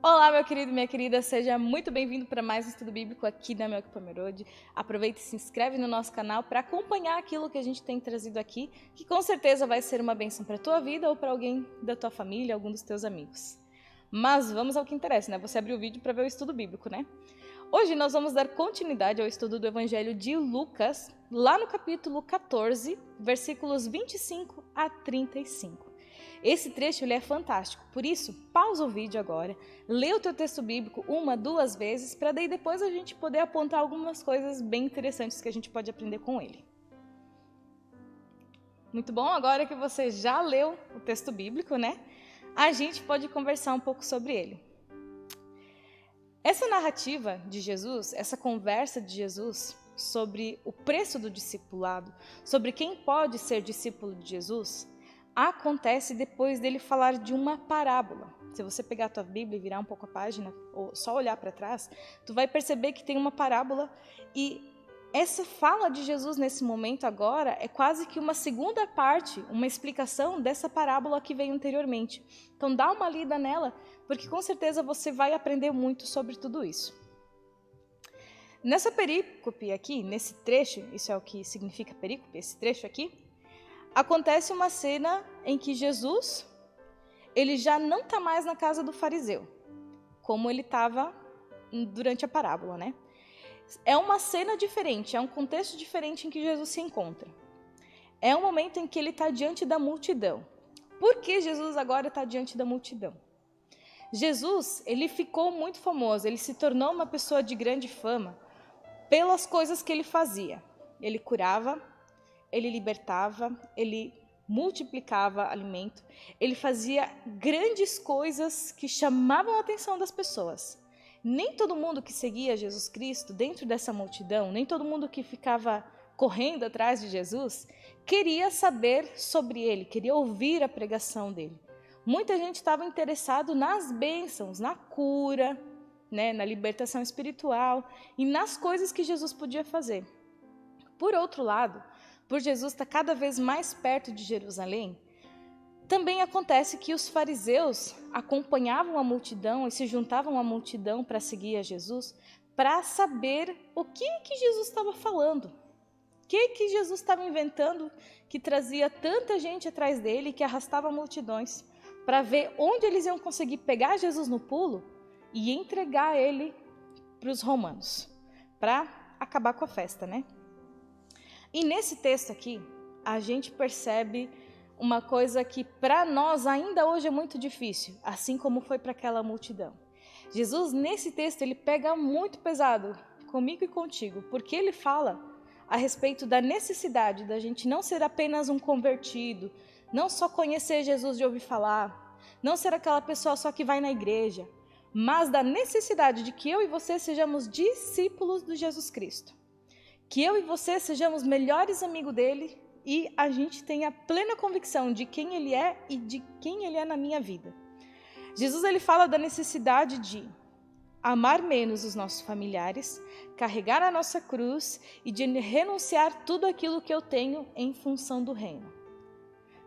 Olá, meu querido e minha querida, seja muito bem-vindo para mais um estudo bíblico aqui da Melk Pomerode. Aproveita e se inscreve no nosso canal para acompanhar aquilo que a gente tem trazido aqui, que com certeza vai ser uma bênção para a tua vida ou para alguém da tua família, algum dos teus amigos. Mas vamos ao que interessa, né? Você abriu o vídeo para ver o estudo bíblico, né? Hoje nós vamos dar continuidade ao estudo do Evangelho de Lucas, lá no capítulo 14, versículos 25 a 35. Esse trecho ele é fantástico, por isso, pausa o vídeo agora, lê o teu texto bíblico uma, duas vezes, para daí depois a gente poder apontar algumas coisas bem interessantes que a gente pode aprender com ele. Muito bom, agora que você já leu o texto bíblico, né? A gente pode conversar um pouco sobre ele. Essa narrativa de Jesus, essa conversa de Jesus sobre o preço do discipulado, sobre quem pode ser discípulo de Jesus, acontece depois dele falar de uma parábola. Se você pegar a tua Bíblia e virar um pouco a página, ou só olhar para trás, tu vai perceber que tem uma parábola e essa fala de Jesus nesse momento agora é quase que uma segunda parte, uma explicação dessa parábola que veio anteriormente. Então dá uma lida nela, porque com certeza você vai aprender muito sobre tudo isso. Nessa perícope aqui, nesse trecho, isso é o que significa perícope, esse trecho aqui, acontece uma cena em que Jesus, ele já não está mais na casa do fariseu, como ele estava durante a parábola, né? É uma cena diferente, é um contexto diferente em que Jesus se encontra. É um momento em que ele está diante da multidão. Por que Jesus agora está diante da multidão? Jesus, ele ficou muito famoso, ele se tornou uma pessoa de grande fama pelas coisas que ele fazia. Ele curava, ele libertava, ele multiplicava alimento, ele fazia grandes coisas que chamavam a atenção das pessoas. Nem todo mundo que seguia Jesus Cristo dentro dessa multidão, nem todo mundo que ficava correndo atrás de Jesus, queria saber sobre ele, queria ouvir a pregação dele. Muita gente estava interessado nas bênçãos, na cura, né, na libertação espiritual e nas coisas que Jesus podia fazer. Por outro lado, por Jesus estar cada vez mais perto de Jerusalém, também acontece que os fariseus acompanhavam a multidão e se juntavam à multidão para seguir a Jesus, para saber o que Jesus estava falando, o que Jesus estava inventando que trazia tanta gente atrás dele, que arrastava multidões, para ver onde eles iam conseguir pegar Jesus no pulo e entregar ele para os romanos, para acabar com a festa, né? E nesse texto aqui, a gente percebe uma coisa que para nós ainda hoje é muito difícil, assim como foi para aquela multidão. Jesus, nesse texto, ele pega muito pesado comigo e contigo, porque ele fala a respeito da necessidade da gente não ser apenas um convertido, não só conhecer Jesus de ouvir falar, não ser aquela pessoa só que vai na igreja, mas da necessidade de que eu e você sejamos discípulos de Jesus Cristo. Que eu e você sejamos melhores amigos dele e a gente tenha plena convicção de quem ele é e de quem ele é na minha vida. Jesus ele fala da necessidade de amar menos os nossos familiares, carregar a nossa cruz e de renunciar tudo aquilo que eu tenho em função do reino.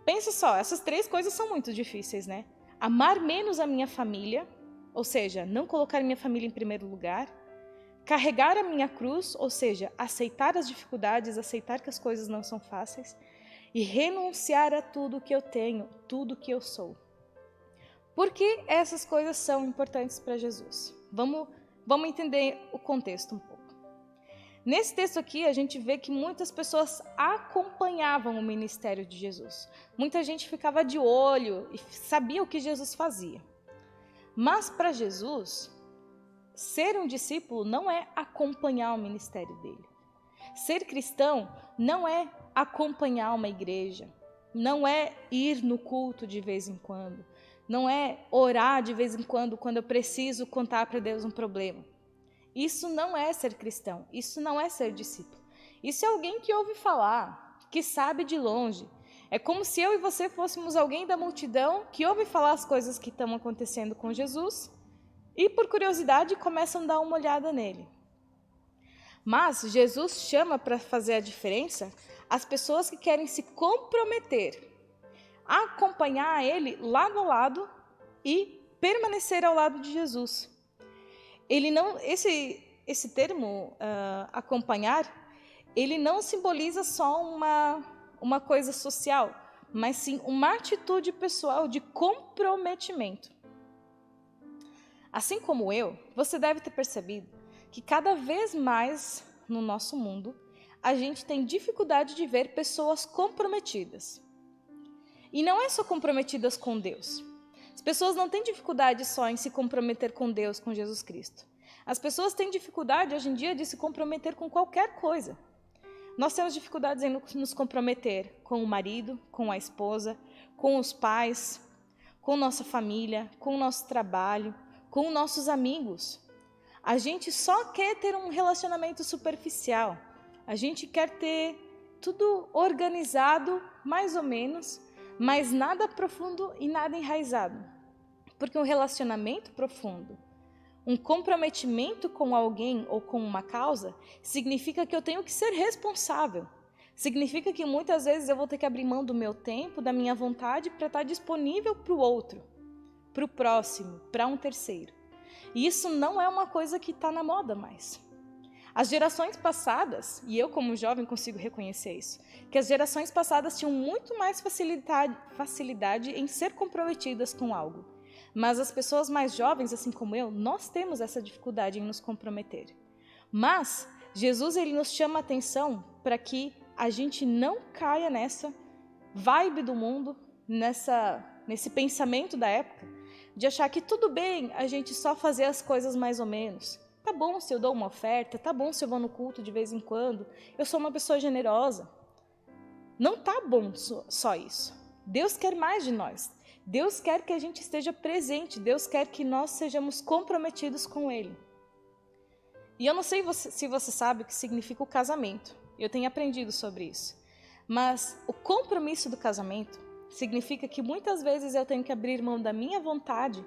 Pensa só, essas três coisas são muito difíceis, né? Amar menos a minha família, ou seja, não colocar minha família em primeiro lugar, carregar a minha cruz, ou seja, aceitar as dificuldades, aceitar que as coisas não são fáceis e renunciar a tudo que eu tenho, tudo que eu sou. Por que essas coisas são importantes para Jesus? Vamos entender o contexto um pouco. Nesse texto aqui, a gente vê que muitas pessoas acompanhavam o ministério de Jesus. Muita gente ficava de olho e sabia o que Jesus fazia. Mas para Jesus, ser um discípulo não é acompanhar o ministério dele. Ser cristão não é acompanhar uma igreja, não é ir no culto de vez em quando, não é orar de vez em quando eu preciso contar para Deus um problema. Isso não é ser cristão, isso não é ser discípulo. Isso é alguém que ouve falar, que sabe de longe. É como se eu e você fôssemos alguém da multidão que ouve falar as coisas que estão acontecendo com Jesus e, por curiosidade, começam a dar uma olhada nele. Mas Jesus chama para fazer a diferença as pessoas que querem se comprometer a acompanhar ele lado a lado e permanecer ao lado de Jesus. Ele não, esse termo, acompanhar, ele não simboliza só uma coisa social, mas sim uma atitude pessoal de comprometimento. Assim como eu, você deve ter percebido que cada vez mais no nosso mundo, a gente tem dificuldade de ver pessoas comprometidas. E não é só comprometidas com Deus. As pessoas não têm dificuldade só em se comprometer com Deus, com Jesus Cristo. As pessoas têm dificuldade hoje em dia de se comprometer com qualquer coisa. Nós temos dificuldades em nos comprometer com o marido, com a esposa, com os pais, com nossa família, com o nosso trabalho, com nossos amigos. A gente só quer ter um relacionamento superficial. A gente quer ter tudo organizado, mais ou menos, mas nada profundo e nada enraizado. Porque um relacionamento profundo, um comprometimento com alguém ou com uma causa, significa que eu tenho que ser responsável. Significa que muitas vezes eu vou ter que abrir mão do meu tempo, da minha vontade, para estar disponível para o outro, para o próximo, para um terceiro. E isso não é uma coisa que está na moda mais. As gerações passadas, e eu como jovem consigo reconhecer isso, que as gerações passadas tinham muito mais facilidade em ser comprometidas com algo. Mas as pessoas mais jovens, assim como eu, nós temos essa dificuldade em nos comprometer. Mas Jesus, ele nos chama a atenção para que a gente não caia nessa vibe do mundo, nesse pensamento da época, de achar que tudo bem a gente só fazer as coisas mais ou menos. Tá bom se eu dou uma oferta, tá bom se eu vou no culto de vez em quando, eu sou uma pessoa generosa. Não tá bom só isso. Deus quer mais de nós. Deus quer que a gente esteja presente, Deus quer que nós sejamos comprometidos com Ele. E eu não sei se você sabe o que significa o casamento, eu tenho aprendido sobre isso. Mas o compromisso do casamento significa que muitas vezes eu tenho que abrir mão da minha vontade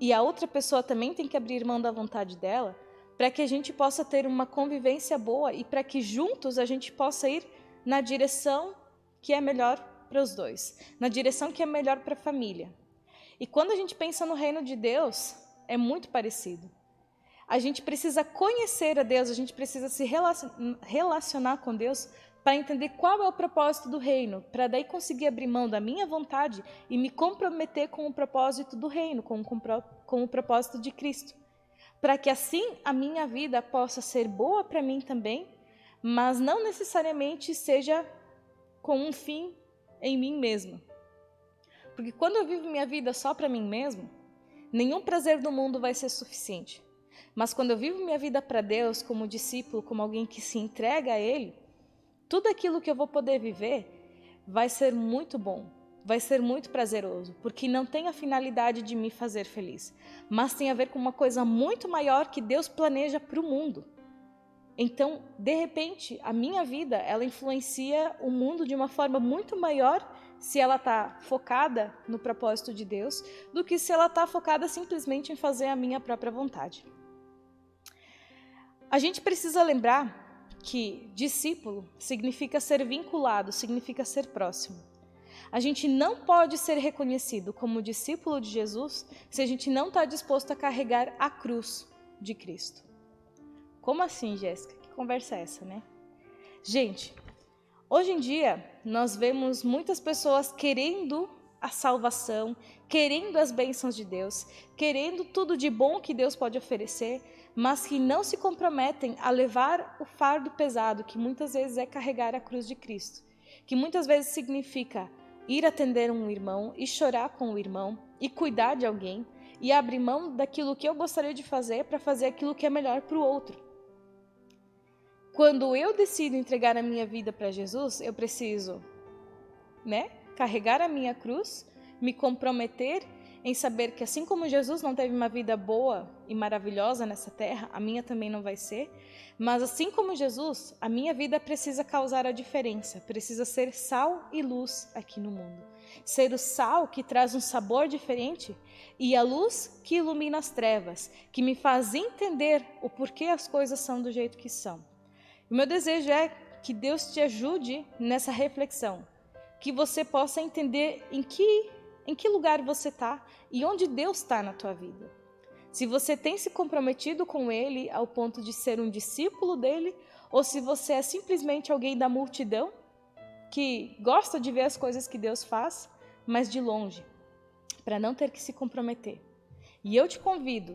e a outra pessoa também tem que abrir mão da vontade dela para que a gente possa ter uma convivência boa e para que juntos a gente possa ir na direção que é melhor para os dois, na direção que é melhor para a família. E quando a gente pensa no reino de Deus, é muito parecido. A gente precisa conhecer a Deus, a gente precisa se relacionar com Deus para entender qual é o propósito do reino, para daí conseguir abrir mão da minha vontade e me comprometer com o propósito do reino, com o propósito de Cristo. Para que assim a minha vida possa ser boa para mim também, mas não necessariamente seja com um fim em mim mesma. Porque quando eu vivo minha vida só para mim mesmo, nenhum prazer do mundo vai ser suficiente. Mas quando eu vivo minha vida para Deus, como discípulo, como alguém que se entrega a Ele, tudo aquilo que eu vou poder viver vai ser muito bom, vai ser muito prazeroso, porque não tem a finalidade de me fazer feliz, mas tem a ver com uma coisa muito maior que Deus planeja para o mundo. Então, de repente, a minha vida, ela influencia o mundo de uma forma muito maior se ela está focada no propósito de Deus, do que se ela está focada simplesmente em fazer a minha própria vontade. A gente precisa lembrar que discípulo significa ser vinculado, significa ser próximo. A gente não pode ser reconhecido como discípulo de Jesus se a gente não está disposto a carregar a cruz de Cristo. Como assim, Jéssica? Que conversa é essa, né? Gente, hoje em dia nós vemos muitas pessoas querendo a salvação, querendo as bênçãos de Deus, querendo tudo de bom que Deus pode oferecer, mas que não se comprometem a levar o fardo pesado, que muitas vezes é carregar a cruz de Cristo, que muitas vezes significa ir atender um irmão e chorar com o irmão e cuidar de alguém e abrir mão daquilo que eu gostaria de fazer para fazer aquilo que é melhor para o outro. Quando eu decido entregar a minha vida para Jesus, eu preciso, carregar a minha cruz, me comprometer em saber que assim como Jesus não teve uma vida boa e maravilhosa nessa terra, a minha também não vai ser, mas assim como Jesus, a minha vida precisa causar a diferença, precisa ser sal e luz aqui no mundo. Ser o sal que traz um sabor diferente e a luz que ilumina as trevas, que me faz entender o porquê as coisas são do jeito que são. O meu desejo é que Deus te ajude nessa reflexão, que você possa entender em que Em que lugar você está e onde Deus está na tua vida? Se você tem se comprometido com Ele ao ponto de ser um discípulo dele, ou se você é simplesmente alguém da multidão que gosta de ver as coisas que Deus faz, mas de longe, para não ter que se comprometer. E eu te convido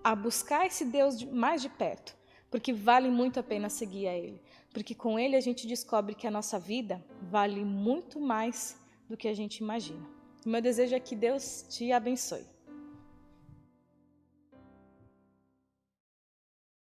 a buscar esse Deus mais de perto, porque vale muito a pena seguir a Ele. Porque com Ele a gente descobre que a nossa vida vale muito mais do que a gente imagina. O meu desejo é que Deus te abençoe.